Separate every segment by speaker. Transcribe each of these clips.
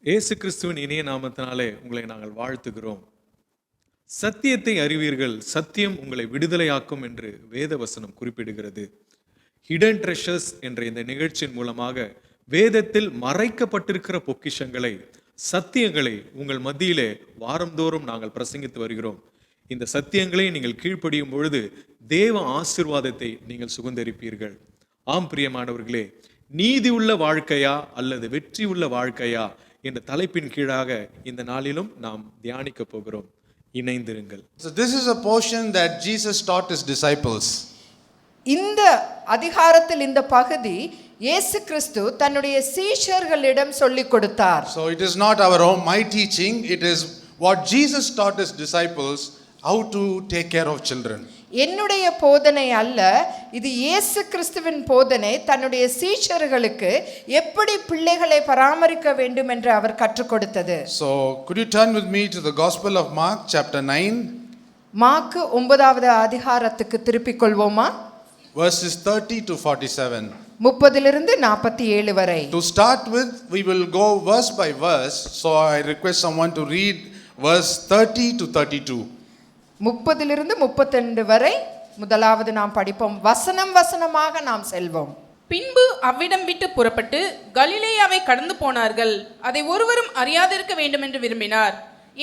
Speaker 1: இயேசு கிறிஸ்துவின் இனிய நாமத்தினாலே உங்களை நாங்கள் வாழ்த்துகிறோம். சத்தியத்தை அறிவீர்கள், சத்தியம் உங்களை விடுதலையாக்கும் என்று வேத வசனம் குறிப்பிடுகிறது. ஹிடன் ட்ரெஷர்ஸ் என்ற இந்த நிகழ்ச்சியின் மூலமாக வேதத்தில் மறைக்கப்பட்டிருக்கிற பொக்கிஷங்களை, சத்தியங்களை உங்கள் மத்தியிலே வாரந்தோறும் நாங்கள் பிரசங்கித்து வருகிறோம். இந்த சத்தியங்களை நீங்கள் கீழ்ப்படியும் பொழுது தேவ ஆசீர்வாதத்தை நீங்கள் சுகந்தரிப்பீர்கள். ஆம் பிரியமானவர்களே, நீதி உள்ள வாழ்க்கையா அல்லது வெற்றி உள்ள வாழ்க்கையா என்ற தலைப்பின் கீழாக இந்த நாளிலும் நாம் தியானிக்க போகிறோம். இணைந்திருங்கள்.
Speaker 2: So this is a portion that Jesus taught his disciples.
Speaker 3: இந்த அதிகாரத்தில் இந்த பகுதி இயேசு கிறிஸ்து தன்னுடைய சீஷர்களிடம் சொல்லிக் கொடுத்தார்.
Speaker 2: So it is not my teaching, it is what Jesus taught his disciples how to take care of children.
Speaker 3: என்னுடைய போதனை அல்ல, இது இயேசு கிறிஸ்துவின் போதனை. தன்னுடைய சீஷர்களுக்கு எப்படி பிள்ளைகளை பராமரிக்க வேண்டும் என்று அவர் கற்றுக் கொடுத்தது.
Speaker 2: So could you turn with me to the Gospel of Mark chapter 9,
Speaker 3: மாற்கு 9வது அதிகாரத்துக்கு திருப்பிக் கொள்வோமா?
Speaker 2: verses 30 to 47.
Speaker 3: 30லிருந்து 47 வரை.
Speaker 2: To start with, we will go verse by verse, so I request someone to read verse 30 to 32.
Speaker 3: 30லிருந்து 32 வரை முதலாவது நாம் படிப்போம். வசனம் வசனமாக நாம் செல்வோம்.
Speaker 4: பின்பு அவ்விடம் விட்டு புறப்பட்டு கலிலேயாவை கடந்து போனார்கள். அதை ஒருவரும் அறியாதிருக்க வேண்டும் என்று விரும்பினார்.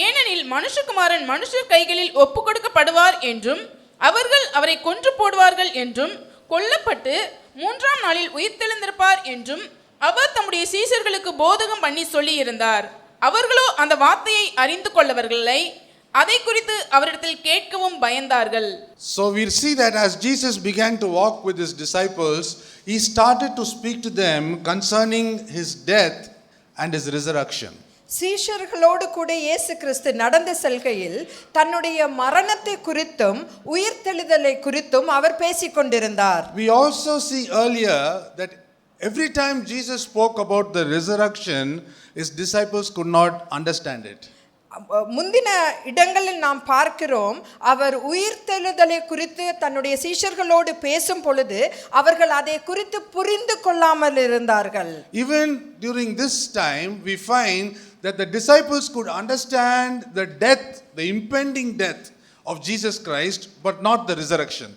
Speaker 4: ஏனெனில் மனுஷகுமாரன் மனுஷர் கைகளில் ஒப்பு கொடுக்கப்படுவார் என்றும் அவர்கள் அவரை கொன்று போடுவார்கள் என்றும் கொல்லப்பட்டு 3ஆம் நாளில் உயிர்த்தெழுந்திருப்பார் என்றும் அவர் தம்முடைய சீஷர்களுக்கு போதகம் பண்ணி சொல்லி இருந்தார். அவர்களோ அந்த வார்த்தையை அறிந்து கொள்ளவர்களை அதை குறித்து அவரிடத்தில் கேட்கவும் பயந்தார்கள்.
Speaker 2: So we see that as Jesus began to walk with his disciples, he started to speak to them concerning his death and his resurrection.
Speaker 3: சீஷர்களோடு கூட இயேசு கிறிஸ்து நடந்து செல்கையில் தன்னுடைய மரணத்தை குறித்தும் உயிர்த்தெழுதலை குறித்தும் அவர் பேசிக் கொண்டிருந்தார்.
Speaker 2: We also see earlier that every time Jesus spoke about the resurrection, his disciples could not understand it.
Speaker 3: முந்தின இடங்களில் நாம் பார்க்கிறோம், அவர் உயிர்த்தெழுதலை குறித்து தன்னுடைய சீஷர்களோடு பேசும் பொழுது அவர்கள் அதை குறித்து புரிந்து கொள்ளாமல் இருந்தார்கள்.
Speaker 2: Even during this time we find that the disciples could understand the death, the impending death of Jesus Christ, but not the resurrection.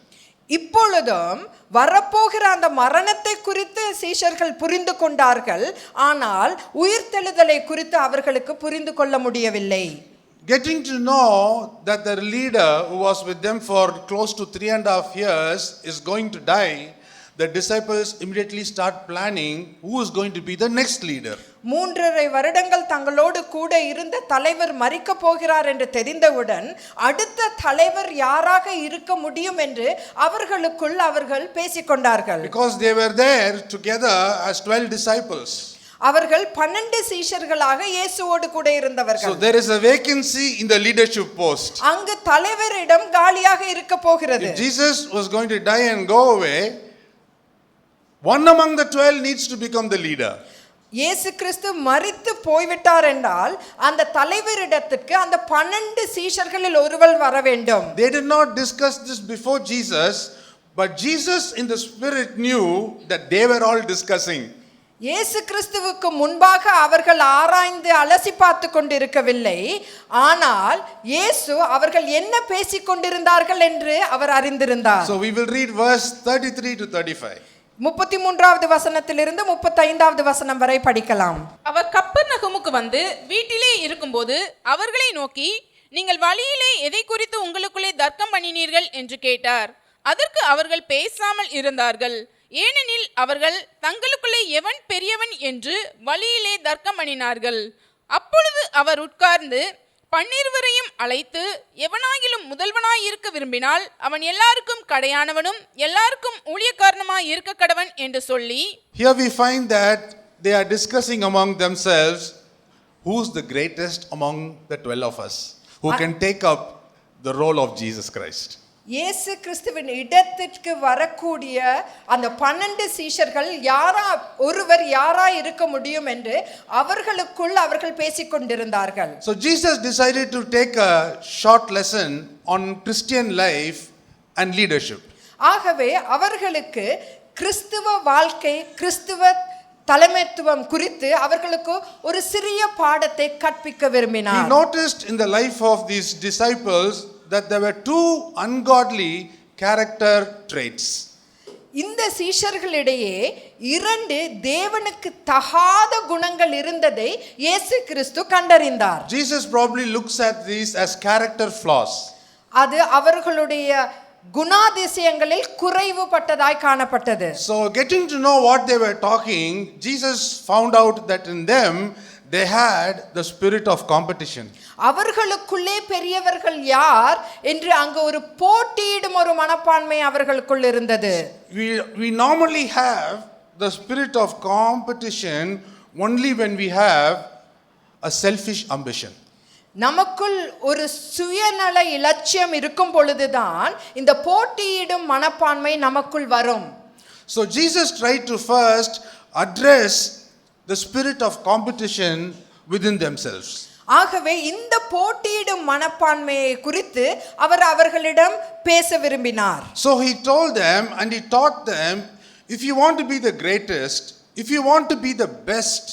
Speaker 3: இப்பொழுதும் வரப்போகிற அந்த மரணத்தை குறித்து சீஷர்கள் புரிந்து கொண்டார்கள், ஆனால் உயிர்த்தெழுதலை குறித்து அவர்களுக்கு புரிந்து கொள்ள முடியவில்லை.
Speaker 2: Getting to know that the leader who was with them for close to 3.5 years is going to die, the disciples immediately start planning who is going to be the next leader.
Speaker 3: 3.5 வருடங்கள் தங்களோடு கூட இருந்த தலைவர் மரிக்க போகிறார் என்று தெரிந்தவுடன் அடுத்த தலைவர் யாராக இருக்க முடியும் என்று அவர்கள் பேசிக்கொண்டார்கள்.
Speaker 2: Because they were there together as 12 disciples.
Speaker 3: அவர்கள் 12 சீஷர்களாக இயேசுவோடு கூட இருந்தவர்கள்.
Speaker 2: So there is a vacancy in the leadership post.
Speaker 3: அங்கு தலைவரிடம் காலியாக இருக்க போகிறது.
Speaker 2: If Jesus was going to die and go away, one among the 12 needs to become the leader.
Speaker 3: இயேசு கிறிஸ்து மரித்து போய்விட்டார் என்றால் அந்த தலைவரிடத்துக்கு அந்த 12 சீஷர்களில் ஒருவர் வர வேண்டும்.
Speaker 2: They did not discuss this before Jesus, but Jesus in the spirit knew that they were all discussing.
Speaker 3: இயேசு கிறிஸ்துவுக்கு முன்பாக அவர்கள் ஆராய்ந்து அலசி பார்த்து கொண்டிருக்கவில்லை, ஆனால் இயேசு அவர்கள் என்ன பேசிக் கொண்டிருந்தார்கள் என்று அவர் அறிந்திருந்தார்.
Speaker 2: So we will read verse 33 to 35.
Speaker 3: 33வது வசனத்திலிருந்து 35வது வசனம் வரை படிக்கலாம்.
Speaker 4: அவர் கப்பர்நகமுக்கு வந்து வீட்டிலே இருக்கும்போது அவர்களை நோக்கி, நீங்கள் வழியிலே எதை குறித்து உங்களுக்குள்ளே தர்க்கம் பண்ணினீர்கள் என்று கேட்டார். அதற்கு அவர்கள் பேசாமல் இருந்தார்கள். ஏனெனில் அவர்கள் தங்களுக்குள்ளே எவன் பெரியவன் என்று வழியிலே தர்க்கம் பண்ணினார்கள். அப்பொழுது அவர் உட்கார்ந்து 12 அழைத்து, எவனாகிலும் முதல்வனாய் இருக்க விரும்பினால் அவன் எல்லாருக்கும் கடையானவனும் எல்லாருக்கும் ஊழியக்காரனுமாய் இருக்க கடவன் என்று சொல்லி.
Speaker 2: Here we find that they are discussing among themselves who's the greatest among the 12 of us who can take up the role of Jesus Christ.
Speaker 3: இயேசு கிறிஸ்துவின் இடத்திற்கு வரக்கூடிய அந்த 12 சீஷர்கள் ஒருவர் யாரா இருக்க முடியும் என்று அவர்கள் பேசிக் கொண்டிருந்தார்கள்.
Speaker 2: So Jesus decided to take a short lesson on Christian life and leadership.
Speaker 3: ஆகவே அவர்களுக்கு கிறிஸ்துவ வாழ்க்கை, கிறிஸ்துவ தலைமைத்துவம் குறித்து அவர்களுக்கு ஒரு சிறிய பாடத்தை கற்பிக்க
Speaker 2: He
Speaker 3: விரும்பினார்.
Speaker 2: noticed in the life of these disciples that there were two ungodly character traits.
Speaker 3: இந்த சீஷர்களிடையே இரண்டு தேவனுக்கு தகாத குணங்கள் இருந்ததை இயேசு கிறிஸ்து கண்டறிந்தார்.
Speaker 2: Jesus probably looks at these as character flaws.
Speaker 3: அது அவர்களுடைய குணாதிசயங்களில் குறைவுபட்டதாய் காணப்பட்டது.
Speaker 2: So getting to know what they were talking, Jesus found out that in them they had the spirit of competition.
Speaker 3: அவர்களுக்குள்ளே பெரியவர்கள் யார் என்று அங்கு ஒரு போட்டியிடும் ஒரு மனப்பான்மை அவர்களுக்குள் இருந்தது.
Speaker 2: We normally have the spirit of competition only when we have a selfish ambition.
Speaker 3: நமக்குள் ஒரு சுயநல இலட்சியம் இருக்கும் பொழுதுதான் இந்த போட்டியிடும் மனப்பான்மை நமக்குள் வரும்.
Speaker 2: So Jesus tried to first address the spirit of competition within themselves.
Speaker 3: ஆகவே இந்த போட்டியிடும் மனப்பான்மையை குறித்து அவர் அவர்களிடம் பேச விரும்பினார்.
Speaker 2: So he told them and he taught them, if you want to be the greatest, if you want to be the best,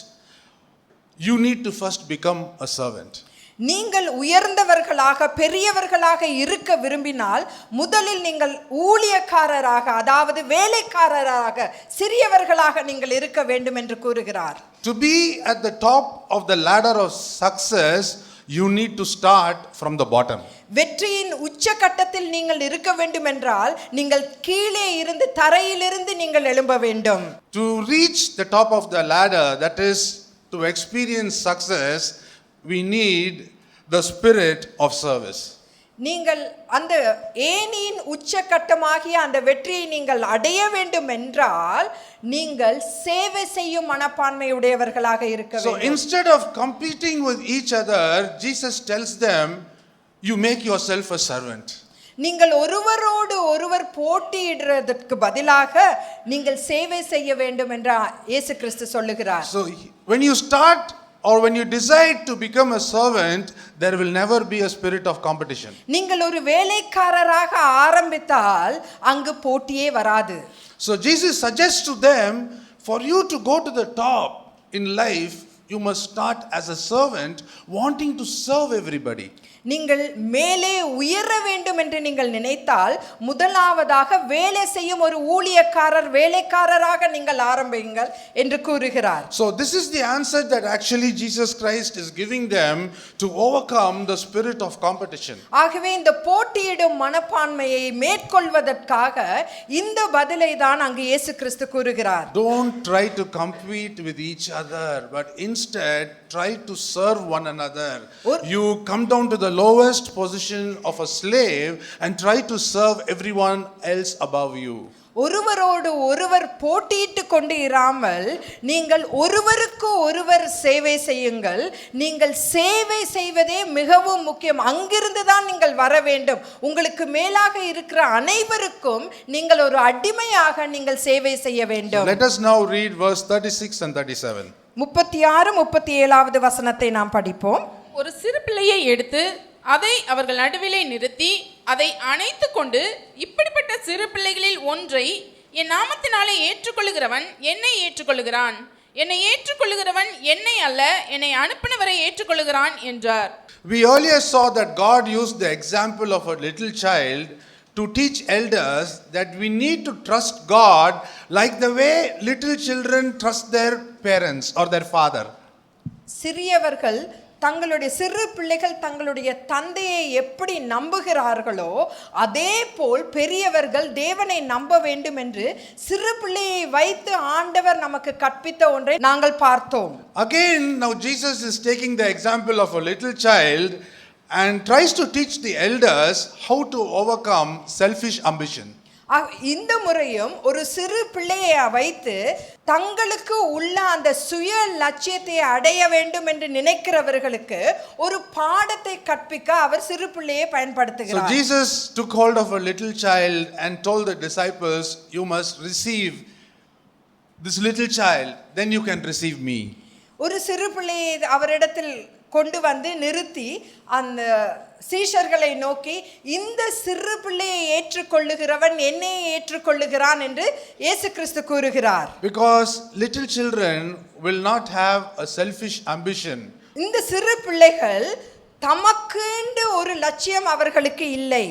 Speaker 2: you need to first become a servant.
Speaker 3: நீங்கள் உயர்ந்தவர்களாக பெரியவர்களாக இருக்க விரும்பினால் முதலில் நீங்கள் ஊழியக்காரராக, அதாவது வேலைக்காரராக, சிறியவர்களாக நீங்கள் இருக்க வேண்டும் என்று கூறுகிறார்.
Speaker 2: To be at the top of the ladder of success, you need to start from the bottom.
Speaker 3: வெற்றியின் உச்சகட்டத்தில் நீங்கள் இருக்க வேண்டும் என்றால் நீங்கள் கீழே இருந்து தரையிலிருந்து நீங்கள் எழும்ப வேண்டும்.
Speaker 2: To reach the top of the ladder, that is to experience success, we need the spirit of service.
Speaker 3: நீங்கள் அந்த ஏணியின் உச்சகட்டமாகிய அந்த வெற்றியை நீங்கள் அடைய வேண்டும் என்றால் நீங்கள் சேவை செய்யும் மனப்பான்மை உடையவர்களாக இருக்க
Speaker 2: So
Speaker 3: வேண்டும்.
Speaker 2: instead of competing with each other, Jesus tells them, you make yourself a servant.
Speaker 3: நீங்கள் ஒருவரோடு ஒருவர் போட்டியிடுறதற்கு பதிலாக நீங்கள் சேவை செய்ய வேண்டும் என்று இயேசு கிறிஸ்து சொல்லுகிறார்.
Speaker 2: So when you start or when you decide to become a servant, there will never be a spirit of competition.
Speaker 3: நீங்கள் ஒரு வேலைக்காரராக ஆரம்பித்தால் அங்கு போட்டியே வராது.
Speaker 2: So Jesus suggests to them, for you to go to the top in life, you must start as a servant wanting to serve everybody.
Speaker 3: நீங்கள் மேலே உயர வேண்டும் என்று நீங்கள் நினைத்தால் முதலாவதாக வேலை செய்யும் ஒரு ஊழியக்காரர், வேலைக்காரராக நீங்கள் ஆரம்பியுங்கள் என்று கூறுகிறார்.
Speaker 2: So this is the answer that actually Jesus Christ is giving them to overcome the spirit of competition.
Speaker 3: ஆகவே இந்த போட்டியிடும் மனப்பான்மையை மேற்கொள்வதற்காக இந்த பதிலை தான் அங்கு இயேசு கிறிஸ்து கூறுகிறார்.
Speaker 2: Don't try to compete with each other, but instead try to serve one another. You come down to the lowest position of a slave and try to serve everyone else above you.
Speaker 3: ஒருவரோடு ஒருவர் போட்டியிட்டு கொண்டு இராமல் நீங்கள் ஒருவருக்கு ஒருவர் சேவை செய்யுங்கள். நீங்கள் சேவை செய்வதே மிகவும் முக்கியம். அங்கிருந்து தான் நீங்கள் வர வேண்டும். உங்களுக்கு மேலாக இருக்கிற அனைவருக்கும் நீங்கள் ஒரு அடிமையாக நீங்கள் சேவை செய்ய வேண்டும்.
Speaker 2: Let us now read verse 36 and 37.
Speaker 3: 36 37வது வசனத்தை நாம் படிப்போம்.
Speaker 4: ஒரு சிறு பிள்ளையை எடுத்து அதை அவர்கள் நடுவிலே நிறுத்தி அதை அணைத்து கொண்டு, இப்படிப்பட்ட சிறு பிள்ளைகளில் ஒன்றை என் நாமத்தினாலே ஏற்றுக்கொள்ளுகிறவன் என்னை ஏற்றுக்கொள்ளுகிறான், என்னை ஏற்றுக்கொள்ளுகிறவன் என்னை அல்ல என்னை அனுப்பினவரை ஏற்றுக்கொள்ளுகிறான் என்றார்.
Speaker 2: We earlier saw that God used the example of a little child to teach elders that we need to trust God like the way little children trust their parents or their father.
Speaker 3: சிறியவர்கள் தங்களுடைய சிறு பிள்ளைகள் தங்களுடைய தந்தையை எப்படி நம்புகிறார்களோ அதே போல் பெரியவர்கள் தேவனை நம்ப வேண்டும் என்று சிறு பிள்ளையை வைத்து ஆண்டவர் நமக்கு கற்பித்த ஒன்றை நாங்கள் பார்த்தோம்.
Speaker 2: Again, now Jesus is taking the example of a little child and tries to teach the elders how to overcome selfish ambition.
Speaker 3: இந்த முறையும் ஒரு சிறு பிள்ளையை வைத்து தங்களுக்கு உள்ள அந்த சுய லட்சியத்தை அடைய வேண்டும் என்று நினைக்கிறவர்களுக்கு ஒரு பாடத்தை கற்பிக்க அவர் சிறு பிள்ளையை பயன்படுத்துகிறார்.
Speaker 2: So Jesus took hold of a little child and told the disciples, you must receive this little child, then you can receive me.
Speaker 3: ஒரு சிறு பிள்ளையை அவரிடத்தில் கொண்டு வந்து நிறுத்தி அந்த சீஷர்களை நோக்கி, இந்த சிறு பிள்ளையை ஏற்றுக்கொள்ளுகிறவன் என்னையே ஏற்றுக்கொள்ளுகிறான் என்று இயேசு கிறிஸ்து கூறுகிறார்.
Speaker 2: Because little children will not have a selfish ambition.
Speaker 3: இந்த சிறு பிள்ளைகள் தமக்குண்டு ஒரு லட்சியம் அவர்களுக்கு இல்லை.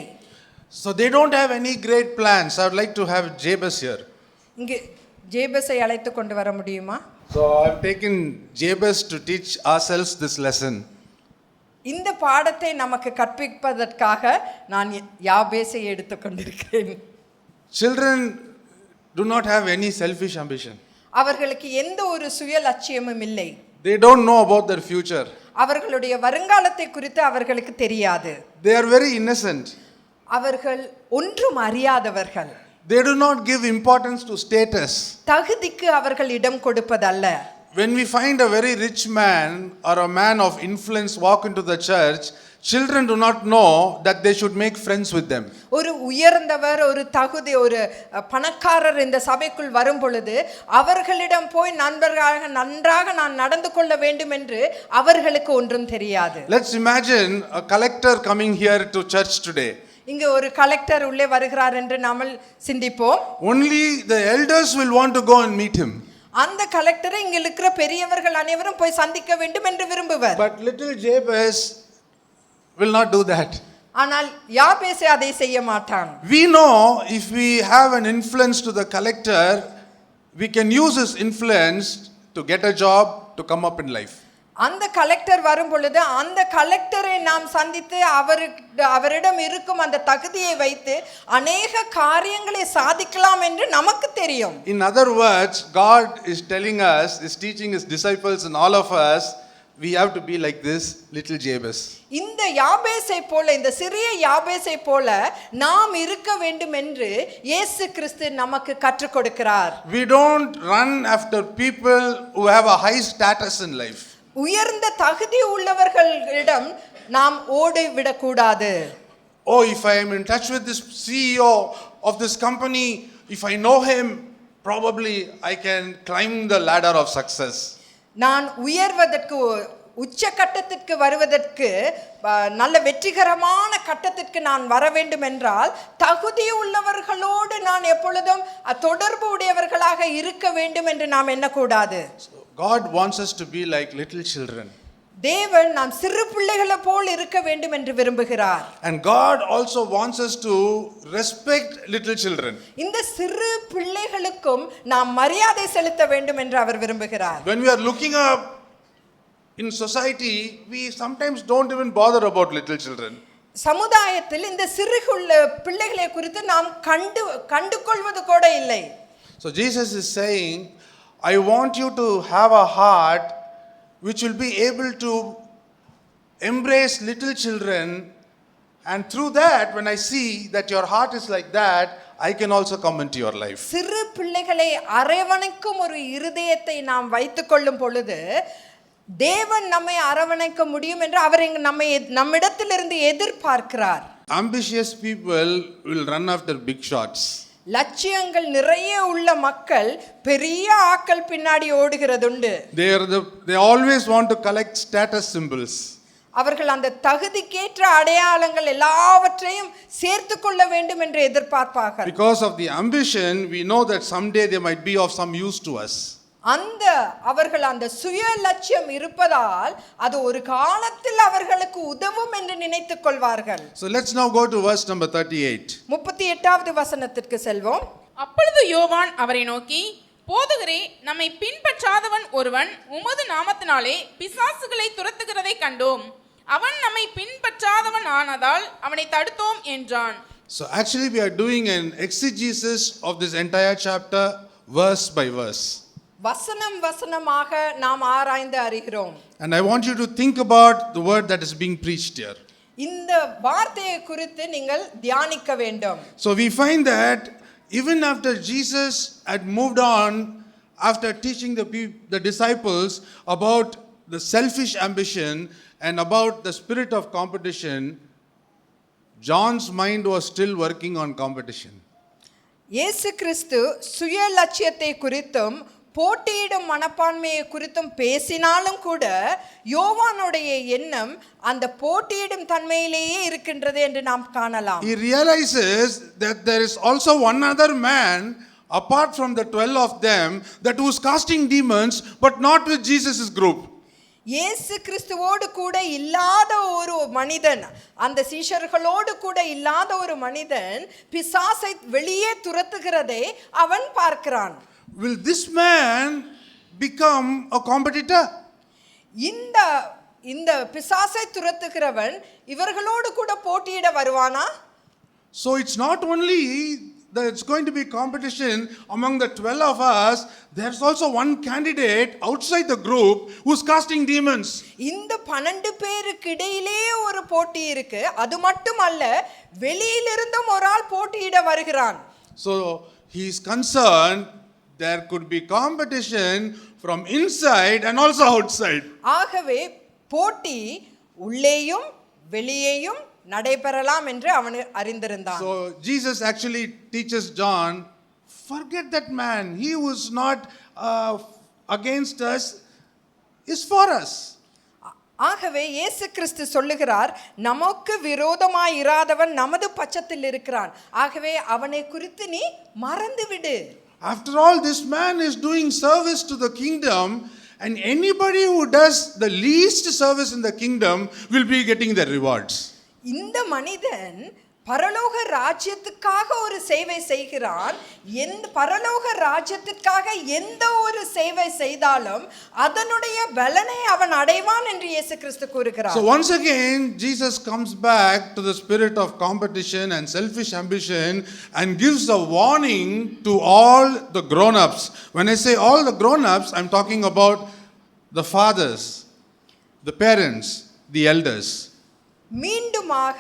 Speaker 2: So they don't have any great plans. I would like to have Jabez here.
Speaker 3: இங்கு ஜேபஸை அழைத்து கொண்டு வர முடியுமா?
Speaker 2: So I've taken Jabez to teach ourselves this lesson.
Speaker 3: இந்த பாடத்தை நமக்கு கற்பிப்பதற்காக நான் யாபேசை எடுத்துக்கொண்டிருக்கிறேன்.
Speaker 2: Children do not have any selfish ambition.
Speaker 3: அவர்களுக்கு எந்த ஒரு சுய லட்சியமும் இல்லை.
Speaker 2: They don't know about their future.
Speaker 3: அவர்களுடைய வருங்காலத்தை குறித்து அவர்களுக்கு தெரியாது.
Speaker 2: They are very innocent.
Speaker 3: அவர்கள் ஒன்றும் அறியாதவர்கள்.
Speaker 2: They do not give importance to status.
Speaker 3: தகுதிக்கு அவர்கள் இடம் கொடுப்பதல்ல.
Speaker 2: When we find a very rich man or a man of influence walk into the church, children do not know that they should make friends with them.
Speaker 3: ஒரு உயர்ந்தவர், ஒரு தகுதி, ஒரு பணக்காரர் இந்த சபைக்குள் வரும் பொழுது அவர்களிடம் போய் நன்றாக நான் நடந்து கொள்ள வேண்டும் என்று அவர்களுக்கு ஒன்றும் தெரியாது.
Speaker 2: Let's imagine a collector coming here to church today.
Speaker 3: இங்கே ஒரு கலெக்டர் உள்ளே வருகிறார் என்று நாம் சிந்திப்போம்.
Speaker 2: Only the elders will want to go and meet him.
Speaker 3: அந்த கலெக்டரை இங்க இருக்கிற பெரியவர்கள் அனைவரும் போய் சந்திக்க வேண்டும் என்று விரும்புவர்.
Speaker 2: But little Jabez will not do that.
Speaker 3: ஆனால் யாபேசு அதை செய்ய மாட்டான்.
Speaker 2: We know if we have an influence to the collector, we can use his influence to get a job, to come up in life.
Speaker 3: அந்த collector வரும் பொழுது அந்த கலெக்டரை நாம் சந்தித்து அவரிடம் இருக்கும் அந்த தகுதியை வைத்து அநேக காரியங்களை சாதிக்கலாம் என்று நமக்கு தெரியும்.
Speaker 2: In other words, God is telling us, is teaching his disciples and all of us, we have to be like this little Jabez.
Speaker 3: இந்த யாபேசை போல, இந்த சிறிய யாபேசை போல நாம் இருக்க வேண்டும் என்று இயேசு கிறிஸ்து நமக்கு கற்றுக் கொடுக்கிறார்.
Speaker 2: We don't run after people who have a high status in life.
Speaker 3: உயர்ந்த தகுதி உள்ளவர்களிடம் நாம் ஓடி விடக்கூடாது.
Speaker 2: Oh, if I am in touch with this CEO of this company, if I know him, probably I can climb the ladder of success.
Speaker 3: நான் உயர்வதற்கு, உச்ச கட்டத்திற்கு வருவதற்கு, நல்ல வெற்றிகரமான கட்டத்திற்கு நான் வர வேண்டும் என்றால் தகுதி உள்ளவர்களோடு நான் எப்பொழுதும் தொடர்பு உடையவர்களாக இருக்க வேண்டும் என்று நாம் எண்ணக்கூடாது.
Speaker 2: God wants us to be like little children.
Speaker 3: தேவன் நாம் சிறு பிள்ளைகளை போல் இருக்க வேண்டும் என்று விரும்புகிறார்.
Speaker 2: And God also wants us to respect little children.
Speaker 3: இந்த சிறு பிள்ளைகளுக்கும் நாம் மரியாதை செலுத்த வேண்டும் என்று அவர் விரும்புகிறார்.
Speaker 2: When we are looking up in society, we sometimes don't even bother about little children.
Speaker 3: சமுதாயத்தில் இந்த சிறு பிள்ளைகளை குறித்து நாம் கண்டுகொள்வது கூட இல்லை.
Speaker 2: So Jesus is saying, I want you to have a heart which will be able to embrace little children, and through that, when I see that your heart is like that, I can also come into your life.
Speaker 3: சிறு பிள்ளைகளை அரவணைக்கும் ஒரு இருதயத்தை நாம் வைத்துக் கொள்ளும் பொழுது தேவன் நம்மை அரவணைக்க முடியும் என்று அவர் நம்மிடத்திலிருந்து எதிர்பார்க்கிறார்.
Speaker 2: Ambitious people will run after big shots.
Speaker 3: லட்சியங்கள் நிறைய உள்ள மக்கள் பெரிய ஆட்கள் பின்னாடி ஓடுகிறதுண்டு.
Speaker 2: They always want to collect status symbols.
Speaker 3: அவர்கள் அந்த தகுதிக்கேற்ற அடையாளங்கள் எல்லாவற்றையும் சேர்த்து கொள்ள வேண்டும் என்று எதிர்பார்ப்பார்கள்.
Speaker 2: Because of the ambition, we know that someday they might be of some use to us.
Speaker 3: அவர்கள் அந்த சுய லட்சியம் இருப்பதால் அது ஒரு காலத்தில் அவர்களுக்கு உதவும் என்று நினைத்துக் கொள்வார்கள்.
Speaker 2: So let's now go to verse number 38.
Speaker 3: 38வது வசனத்திற்கு செல்வோம்.
Speaker 4: அப்பொழுது யோவான் அவரை நோக்கி, போதகரே, நம்மை பின்பற்றாதவன் ஒருவன் உமது நாமத்தினாலே பிசாசுகளை துரத்துகிறதை கண்டோம். அவன் நம்மை பின்பற்றாதவன் ஆனதால் அவனை தடுத்தோம் என்றான்.
Speaker 2: So actually we are doing an exegesis of this entire chapter verse by verse.
Speaker 3: வசனம் வசனமாக நாம் ஆராய்ந்து அறிகிறோம்.
Speaker 2: And I want you to think about the word that is being preached here.
Speaker 3: இந்த வார்த்தையை குறித்து நீங்கள் தியானிக்க வேண்டும்.
Speaker 2: So we find that even after Jesus had moved on, after teaching the disciples about the selfish ambition and about the spirit of competition, John's mind was still working on competition.
Speaker 3: இயேசு கிறிஸ்து சுய லட்சியத்தை குறித்தும் போட்டியிடும் மனப்பான்மையை குறித்தும் பேசினாலும் கூட யோவானுடைய எண்ணம் அந்த போட்டியிடும் தன்மையிலேயே இருக்கின்றது என்று நாம் காணலாம்.
Speaker 2: He realizes that there is also one other man apart from the 12 of them that was casting demons but not with Jesus' group.
Speaker 3: இயேசு கிறிஸ்துவோடு கூட இல்லாத ஒரு மனிதன், அந்த சீஷர்களோடு கூட இல்லாத ஒரு மனிதன் பிசாசை வெளியே துரத்துகிறதை அவன் பார்க்கிறான்.
Speaker 2: Will this man become a competitor?
Speaker 3: இந்த பிசாசை துரத்துகிறவன் இவர்களோடு கூட போட்டியிட வருவானா?
Speaker 2: So it's not only that it's going to be competition among the 12 of us, there's also one candidate outside the group who's casting demons.
Speaker 3: இந்த 12 பேருக்கு இடையிலே ஒரு போட்டி இருக்கு. அது மட்டுமல்ல, வெளியிலிருந்தும் ஒரு ஆள் போட்டியிட வருகிறான்.
Speaker 2: So he's concerned there could be competition from inside and also outside.
Speaker 3: ஆகவே போட்டி உள்ளேயும் வெளியேயும் நடைபெறலாம் என்று அவன் அறிந்திருந்தான்.
Speaker 2: So Jesus actually teaches John, forget that man, he was not against us, is for us.
Speaker 3: ஆகவே இயேசு கிறிஸ்து சொல்லுகிறார், நமக்கு விரோதமாய் இராதவன் நமது பட்சத்தில் இருக்கிறான், ஆகவே அவனை குறித்து நீ மறந்துவிடு.
Speaker 2: After all, this man is doing service to the kingdom, and anybody who does the least service in the kingdom will be getting the rewards.
Speaker 3: இந்த மனிதன் பரலோக ராஜ்யத்துக்காக ஒரு சேவை செய்கிறான். பரலோக ராஜ்யத்துக்காக எந்த ஒரு சேவை செய்தாலும் அதனுடைய பலனை அவன் அடைவான் என்று இயேசு கிறிஸ்து கூறுகிறார்.
Speaker 2: So once again Jesus comes back to the spirit of competition and selfish ambition and gives a warning to all the grown-ups. When I say all the grown-ups, I'm talking about the fathers, the parents, the elders.
Speaker 3: மீண்டுமாக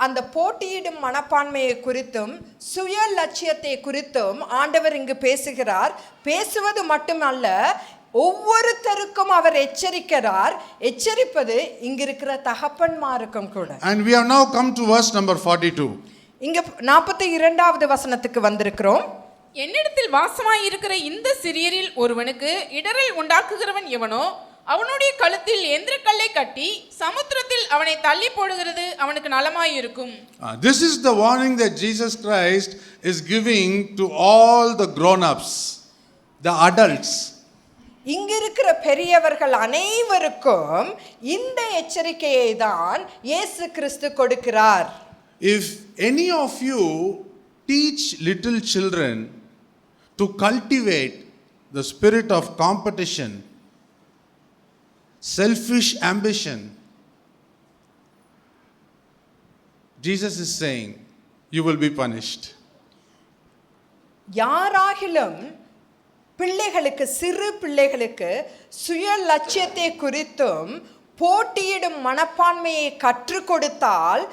Speaker 3: அந்த போட்டியிடும் மனப்பான்மையை குறித்தும் சுய லட்சியத்தை குறித்தும் ஆண்டவர் இங்கு பேசுகிறார். பேசுவது மட்டுமல்ல, ஒவ்வொருத்தருக்கும் அவர் எச்சரிக்கிறார். எச்சரிப்பது இங்க இருக்கிற தகப்பன்மாருக்கும் கூட.
Speaker 2: And we have now come to verse number 42.
Speaker 3: இங்க 42வது வசனத்துக்கு வந்திருக்கிறோம்.
Speaker 4: என்னிடத்தில் வாசமாய் இருக்கிற இந்த சிறியரில் ஒருவனுக்கு இடரல் உண்டாக்குகிறவன் எவனோ அவனுடைய கழுத்தில் எந்திரக்கல்லை கட்டி சமுத்திரத்தில் அவனை தள்ளி போடுகிறது அவனுக்கு நலமாயிருக்கும்.
Speaker 2: This is the warning that Jesus Christ is giving to all the grown-ups, the adults.
Speaker 3: இங்க இருக்கிற பெரியவர்கள் அனைவருக்கும் இந்த எச்சரிக்கையை தான் இயேசு கிறிஸ்து கொடுக்கிறார்.
Speaker 2: If any of you teach little children to cultivate the spirit of competition, selfish ambition, Jesus is saying, you will be punished.
Speaker 3: யாராகிலும் பிள்ளைகளுக்கு, சிறு பிள்ளைகளுக்கு சுய லட்சியத்தை குறித்தும் போட்டியிடும் மனப்பான்மையை கற்றுக் கொடுத்தால்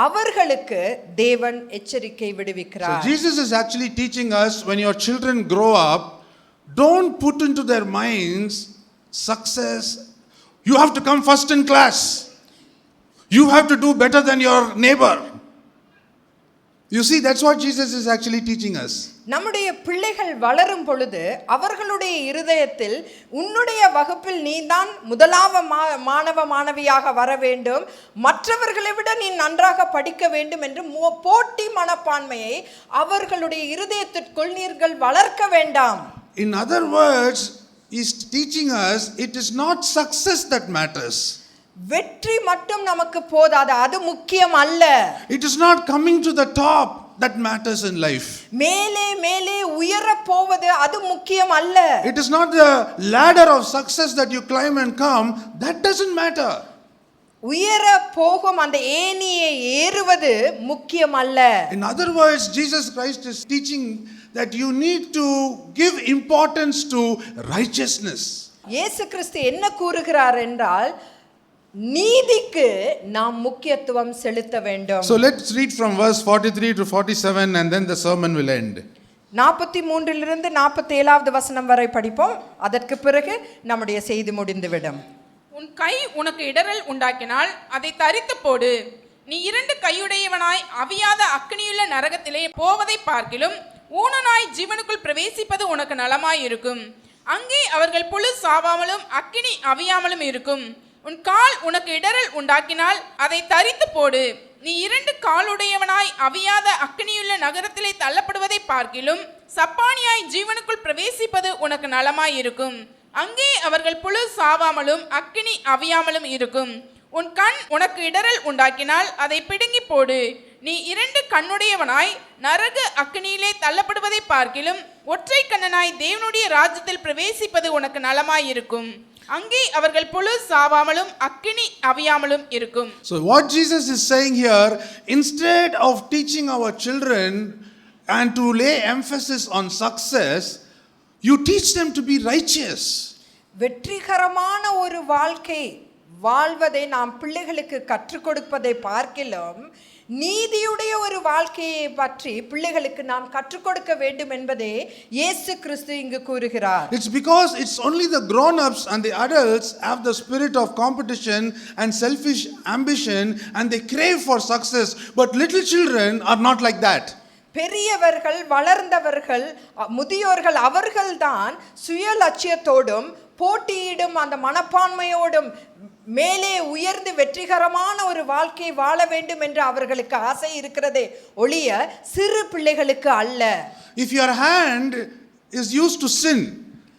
Speaker 3: அவர்களுக்கு தேவன் எச்சரிக்கை விடுவிக்கிறார்.
Speaker 2: So Jesus is actually teaching us, when your children grow up, don't put into their minds success. You have to come first in class. You have to do better than your neighbor. You see, that's what Jesus is actually teaching us.
Speaker 3: நம்முடைய பிள்ளைகள் வளரும் பொழுது அவர்களுடைய இருதயத்தில் உன்னுடைய வகுப்பில் நீதான் முதலாவது மாணவ மாணவியாக வர வேண்டும், மற்றவர்களை விட நீ நன்றாக படிக்க வேண்டும் என்று போட்டி மனப்பான்மையை அவர்களுடைய இருதயத்திற்குள் நீங்கள் வளர்க்க வேண்டாம்.
Speaker 2: In other words, he's teaching us it is not success that matters.
Speaker 3: வெற்றி மட்டும் நமக்கு போதாது, அது முக்கியம் அல்ல.
Speaker 2: It is not coming to the top that matters in life.
Speaker 3: மேலே மேலே உயர போவது அது முக்கியம் அல்ல.
Speaker 2: It is not the ladder of success that you climb and come, that doesn't matter.
Speaker 3: உயர போகும் அந்த ஏணியை ஏறுவது முக்கியம் அல்ல.
Speaker 2: In other words, Jesus Christ is teaching that you need to give importance to righteousness.
Speaker 3: இயேசு கிறிஸ்து என்ன கூறுகிறார் என்றால், நீதிக்கு நாம் முக்கியத்துவம் செலுத்த வேண்டும்.
Speaker 2: So let's read from verse 43 to 47 and then the sermon will end.
Speaker 3: 43 லிருந்து 47வது வசனம் வரை படிப்போம். அதற்கு பிறகு நம்முடைய செய்தி முடிந்துவிடும்.
Speaker 4: உன் கை உனக்கு இடரல் உண்டாக்கினால் அதை தரித்து போடு. நீ 2 கையுடையவனாய் அவியாத அக்கினியுள்ள நரகத்திலே போவதை பார்க்கிலும் ஊனனாய் ஜீவனுக்குள் பிரவேசிப்பது உனக்கு நலமாயிருக்கும். அங்கே அவர்கள் புழு சாவாமலும் அக்கினி அவியாமலும் இருக்கும். உன் கால் உனக்கு இடறல் உண்டாக்கினால் அதை தரித்து போடு. நீ 2 காலுடையவனாய் அவியாத அக்கினியுள்ள நகரத்திலே தள்ளப்படுவதை பார்க்கிலும் சப்பானியாய் ஜீவனுக்குள் பிரவேசிப்பது உனக்கு நலமாயிருக்கும். அங்கே அவர்கள் புழு சாவாமலும் அக்கினி அவியாமலும் இருக்கும். உன் கண் உனக்கு இடறல் உண்டாக்கினால் அதை பிடுங்கி போடு. நீ 2 கண்ணுடையவனாய் நரக அக்கினியிலே தள்ளப்படுவதை பார்க்கிலும் ஒற்றை கண்ணனாய் தேவனுடைய ராஜ்யத்தில் பிரவேசிப்பது உனக்கு நலமாயிருக்கும். அங்கே அவர்கள் புழு சாவாமலும் அக்கினி அவியாமலும் இருக்கும்.
Speaker 2: So what Jesus is saying here, instead of teaching our children and to lay emphasis on success, you teach them to be righteous.
Speaker 3: வெற்றிகரமான ஒரு வாழ்க்கை வாழ்வதை நாம் பிள்ளைகளுக்கு கற்றுக் கொடுப்பதை பார்க்கிலும் நீதியுடைய ஒரு வாழ்க்கையை பற்றி பிள்ளைகளுக்கு நாம் கற்றுக் கொடுக்க வேண்டும் என்பதே இயேசு கிறிஸ்து இங்கு கூறுகிறார்.
Speaker 2: It's because it's only the grown-ups and the adults have the spirit of competition and selfish ambition and they crave for success, but little children are not like that.
Speaker 3: பெரியவர்கள் வளர்ந்தவர்கள் முதியோர்கள் அவர்கள்தான் சுய லட்சியத்தோடும் போட்டியிடும் அந்த மனப்பான்மையோடும் மேலே உயர்ந்து வெற்றிகரமான ஒரு வாழ்க்கை வாழ வேண்டும் என்று அவர்களுக்கு ஆசை இருக்கிறதே ஒழிய சிறு பிள்ளைகளுக்கு அல்ல.
Speaker 2: If your hand is used to sin,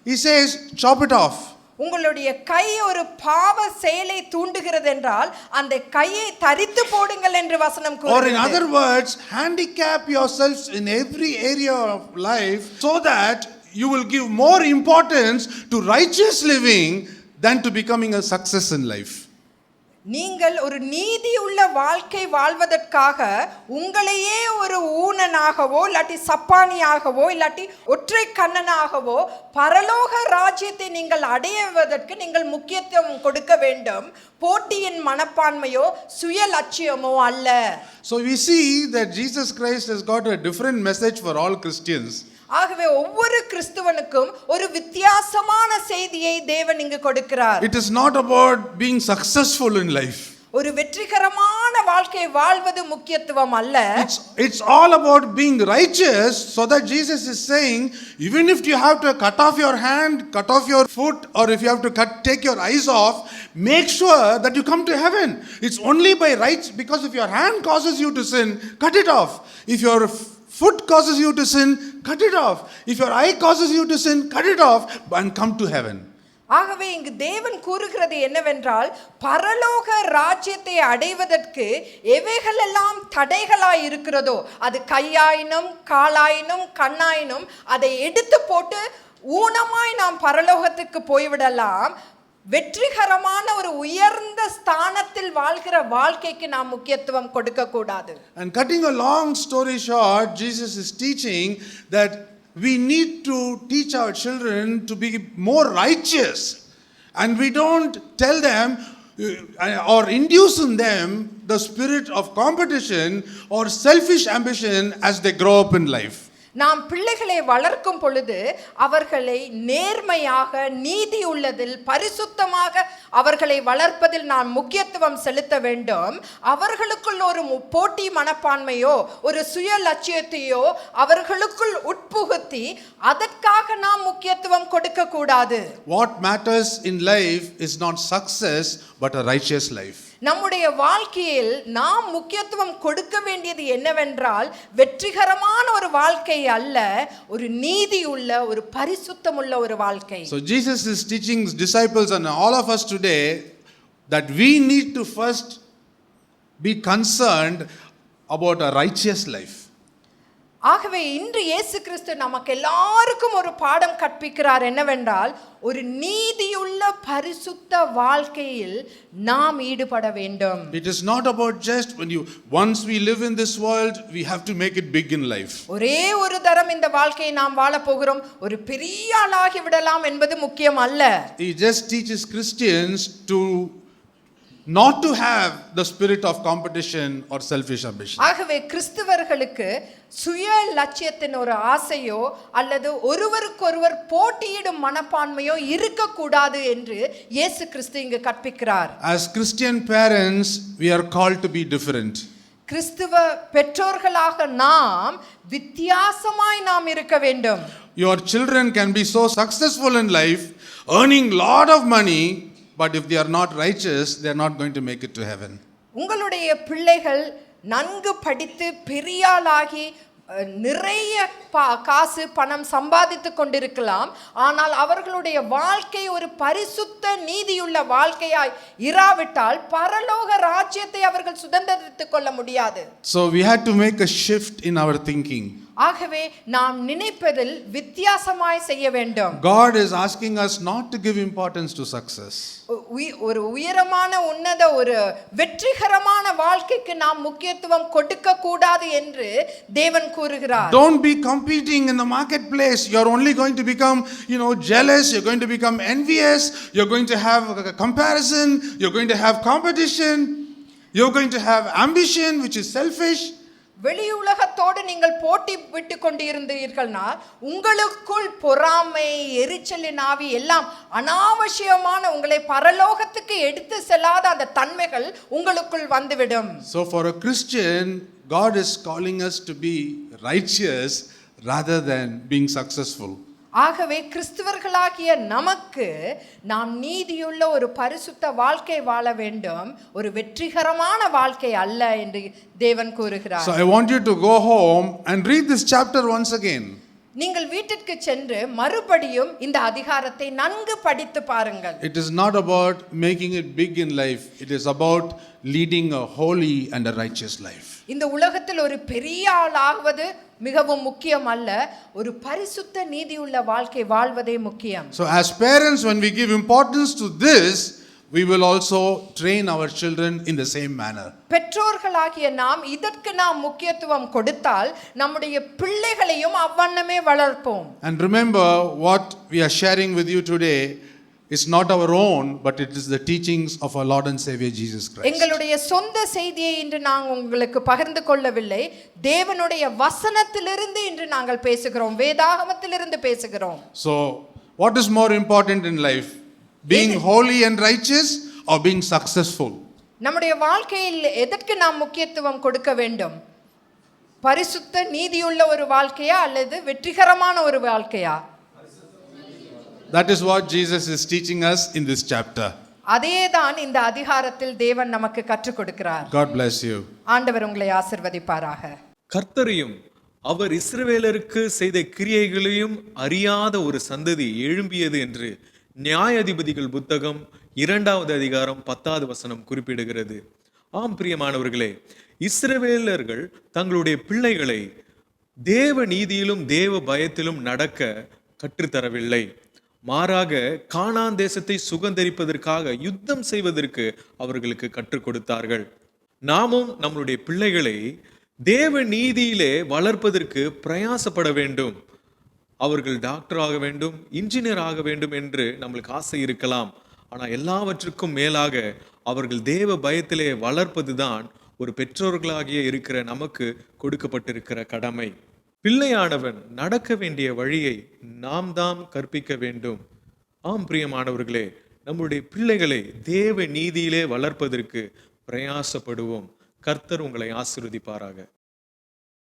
Speaker 2: he says chop it off.
Speaker 3: உங்களுடைய கை ஒரு பாவ செயலை தூண்டுகிறது என்றால் அந்த கையை தரித்து போடுங்கள் என்று வசனம் கூறுகிறது.
Speaker 2: Or in other words, handicap yourselves in every area of life so that you will give more importance to righteous living than to becoming a success in life.
Speaker 3: நீங்கள் ஒரு நீதியுள்ள வாழ்க்கை வாழ்வதற்காக உங்களையே ஒரு ஊனனாகவோ இல்லாட்டி சப்பானியாகவோ இல்லாட்டி ஒற்றை கண்ணனாகவோ பரலோக ராஜ்யத்தை நீங்கள் அடைவதற்கு நீங்கள் முக்கியத்துவம் கொடுக்க வேண்டும். போட்டியின் மனப்பான்மையோ சுய லட்சியமோ அல்ல.
Speaker 2: So we see that Jesus Christ has got a different message for all Christians.
Speaker 3: ஆகவே ஒவ்வொரு கிறிஸ்துவனுக்கும் ஒரு வித்தியாசமான செய்தியை தேவன் இங்கு கொடுக்கிறார்.
Speaker 2: It is not about being successful in life.
Speaker 3: ஒரு வெற்றிகரமான வாழ்க்கை வாழ்வது முக்கியத்துவம் அல்ல.
Speaker 2: It's all about being righteous, so that Jesus is saying, even if you have to cut off your hand, cut off your foot, or if you have to take your eyes off, make sure that you come to heaven. It's only by right, because if your hand causes you to sin, cut it off. If your foot causes you to sin, cut it off. If your eye causes you to sin, cut it off and come to heaven.
Speaker 3: ஆகவே இங்கு தேவன் கூறுகிறது என்னவென்றால் பரலோக ராஜ்யத்தை அடைவதற்கு எவைகளெல்லாம் தடைகளாய் இருக்கிறதோ அது கையாயினும் காலாயினும் கண்ணாயினும் அதை எடுத்து போட்டு ஊனமாய் நாம் பரலோகத்துக்கு போய்விடலாம். வெற்றிகரமான ஒரு உயர்ந்த ஸ்தானத்தில் வாழ்கிற வாழ்க்கைக்கு நாம் முக்கியத்துவம் கொடுக்க கூடாது.
Speaker 2: And cutting a long story short, Jesus is teaching that we need to teach our children to be more righteous, and we don't tell them or induce in them the spirit of competition or selfish ambition as they grow up in life.
Speaker 3: நாம் பிள்ளைகளை வளர்க்கும் பொழுது அவர்களை நேர்மையாக நீதி உள்ளதில் பரிசுத்தமாக அவர்களை வளர்ப்பதில் நாம் முக்கியத்துவம் செலுத்த வேண்டும். அவர்களுக்குள் ஒரு போட்டி மனப்பான்மையோ ஒரு சுய லட்சியத்தையோ அவர்களுக்குள் உட்புகுத்தி அதற்காக நாம் முக்கியத்துவம் கொடுக்க கூடாது.
Speaker 2: What matters in life is not success but a righteous life.
Speaker 3: நம்முடைய வாழ்க்கையில் நாம் முக்கியத்துவம் கொடுக்க வேண்டியது என்னவென்றால் வெற்றிகரமான ஒரு வாழ்க்கை அல்ல, ஒரு நீதி உள்ள ஒரு பரிசுத்தம் உள்ள ஒரு வாழ்க்கை.
Speaker 2: So Jesus is teaching his disciples and all of us today that we need to first be concerned about a righteous life.
Speaker 3: ஆகவே இன்று இயேசு கிறிஸ்து நமக்கு எல்லாருக்கும் ஒரு பாடம் கற்பிக்கிறார் என்னவென்றால் ஒரு நீதியுள்ள பரிசுத்த வாழ்க்கையில் நாம் ஈடுபட வேண்டும்.
Speaker 2: It is not about just once we live in this world, we have to make it big in life.
Speaker 3: ஒரே ஒரு தரம் இந்த வாழ்க்கையை நாம் வாழ போகிறோம், ஒரு பெரிய ஆளாகி விடலாம் என்பது முக்கியம் அல்ல.
Speaker 2: He just teaches Christians to not to have the spirit of competition or selfish ambition.
Speaker 3: ஆகவே கிறிஸ்தவர்களுக்கு சுய லட்சியத்தின் ஒரு ஆசையோ அல்லது ஒருவருக்கொருவர் போட்டியிடும் மனப்பான்மையோ இருக்கக்கூடாது என்று இயேசு கிறிஸ்து இங்கு கற்பிக்கிறார்.
Speaker 2: As Christian parents, we are called to be different.
Speaker 3: கிறிஸ்துவ பெற்றோர்களாக நாம் வித்தியாசமாய் நாம் இருக்க வேண்டும்.
Speaker 2: Your children can be so successful in life, earning lot of money, but if they are not righteous, they are not going to make it to heaven.
Speaker 3: உங்களுடைய பிள்ளைகள் நன்கு படித்து பெரியாளாகி நிறைய காசு பணம் சம்பாதித்து கொண்டிருக்கலாம், ஆனால் அவர்களுடைய வாழ்க்கை ஒரு பரிசுத்த நீதியுள்ள வாழ்க்கையாய் இராவிட்டால் பரலோக ராஜ்யத்தை அவர்கள் சுதந்திரித்துக் கொள்ள முடியாது.
Speaker 2: So we had to make a shift in our thinking.
Speaker 3: ஆகவே நாம் நினைப்பதில் வித்தியாசமாய் செய்ய வேண்டும்.
Speaker 2: God is asking us not to give importance to success.
Speaker 3: ஒரு உயரமான உன்னத ஒரு வெற்றிகரமான வாழ்க்கைக்கு நாம் முக்கியத்துவம் கொடுக்க கூடாது என்று தேவன் கூறுகிறார்.
Speaker 2: Don't be competing in the marketplace. You're only going to become, jealous. You're going to become envious. You're going to have a comparison. You're going to have competition. You're going to have ambition, which is selfish.
Speaker 3: வெளி உலகத்தோடு நீங்கள் போட்டி விட்டு கொண்டிருந்தீர்கள்னா உங்களுக்குள் பொறாமை, எரிச்சலின் ஆவி எல்லாம் அனாவசியமான உங்களை பரலோகத்துக்கு எடுத்து செல்லாத அந்த தன்மைகள் உங்களுக்குள் வந்துவிடும்.
Speaker 2: So for a Christian, God is calling us to be righteous rather than being successful.
Speaker 3: ஆகவே கிறிஸ்தவர்களாகிய நமக்கு நாம் நீதியுள்ள ஒரு பரிசுத்த வாழ்க்கை வாழ வேண்டும், ஒரு வெற்றிகரமான வாழ்க்கை அல்ல என்று தேவன் கூறுகிறார்.
Speaker 2: So I want you to go home and read this chapter once again.
Speaker 3: நீங்கள் வீட்டிற்கு சென்று மறுபடியும் இந்த அதிகாரத்தை நன்கு படித்து பாருங்கள்.
Speaker 2: It is not about making it big in life. It is about leading a holy and a righteous life.
Speaker 3: இந்த உலகத்தில் ஒரு பெரிய ஆளாவது மிகவும் முக்கியம் அல்ல, ஒரு பரிசுத்த நீதியுள்ள வாழ்க்கை வாழ்வதே முக்கியம்.
Speaker 2: So as parents, when we give importance to this, we will also train our children in the same manner.
Speaker 3: பெற்றோர்களாகிய நாம் இதற்கு நாம் முக்கியத்துவம் கொடுத்தால் நம்முடைய பிள்ளைகளையும் அவ்வண்ணமே வளர்ப்போம்.
Speaker 2: And remember, what we are sharing with you today is not our own, but it is the teachings of our Lord and Savior Jesus Christ.
Speaker 3: எங்களுடைய சொந்த செய்தியை இன்று நாங்கள் உங்களுக்கு பகிர்ந்து கொள்ளவில்லை, தேவனுடைய வசனத்திலிருந்து இன்று நாங்கள் பேசுகிறோம், வேதாகமத்திலிருந்து பேசுகிறோம்.
Speaker 2: So what is more important in life, being holy and righteous or being successful?
Speaker 3: நம்முடைய வாழ்க்கையில் எதற்கு நாம் முக்கியத்துவம் கொடுக்க வேண்டும்? பரிசுத்த நீதியுள்ள ஒரு வாழ்க்கையா அல்லது வெற்றிகரமான ஒரு வாழ்க்கையா?
Speaker 2: That is what Jesus is teaching us in this chapter.
Speaker 3: அதேதான் இந்த அதிகாரத்தில் தேவன் நமக்கு கற்றுக் கொடுக்கிறார்.
Speaker 2: God bless you.
Speaker 3: ஆண்டவர் உங்களை ஆசீர்வதிப்பாராக.
Speaker 1: கர்த்தரையும் அவர் இஸ்ரவேலருக்கு செய்த கிரியைகளையும் அறியாத ஒரு சந்ததி எழும்பியது என்று நியாயாதிபதிகள் புத்தகம் 2வது அதிகாரம் 10வது வசனம் குறிப்பிடுகிறது. ஆம் பிரியமானவர்களே, இஸ்ரவேலர்கள் தங்களுடைய பிள்ளைகளை தேவ நீதியிலும் தேவ பயத்திலும் நடக்க கற்றுத்தரவில்லை. மாறாக கானான் தேசத்தை சுகந்தரிப்பதற்காக யுத்தம் செய்வதற்கு அவர்களுக்கு கற்றுக் கொடுத்தார்கள். நாமும் நம்மளுடைய பிள்ளைகளை தேவ நீதியிலே வளர்ப்பதற்கு பிரயாசப்பட வேண்டும். அவர்கள் டாக்டர் ஆக வேண்டும், இன்ஜினியர் ஆக வேண்டும் என்று நம்மளுக்கு ஆசை இருக்கலாம். ஆனால் எல்லாவற்றுக்கும் மேலாக அவர்கள் தேவ பயத்திலே வளர்ப்பதுதான் ஒரு பெற்றோர்களாகிய இருக்கிற நமக்கு கொடுக்கப்பட்டிருக்கிற கடமை. பிள்ளையானவன் நடக்க வேண்டிய வழியை நாம் தாம் கற்பிக்க வேண்டும். ஆம் பிரியமானவர்களே, நம்முடைய பிள்ளைகளை தேவ நீதியிலே வளர்ப்பதற்கு பிரயாசப்படுவோம். கர்த்தர் உங்களை ஆசீர்வதிப்பாராக.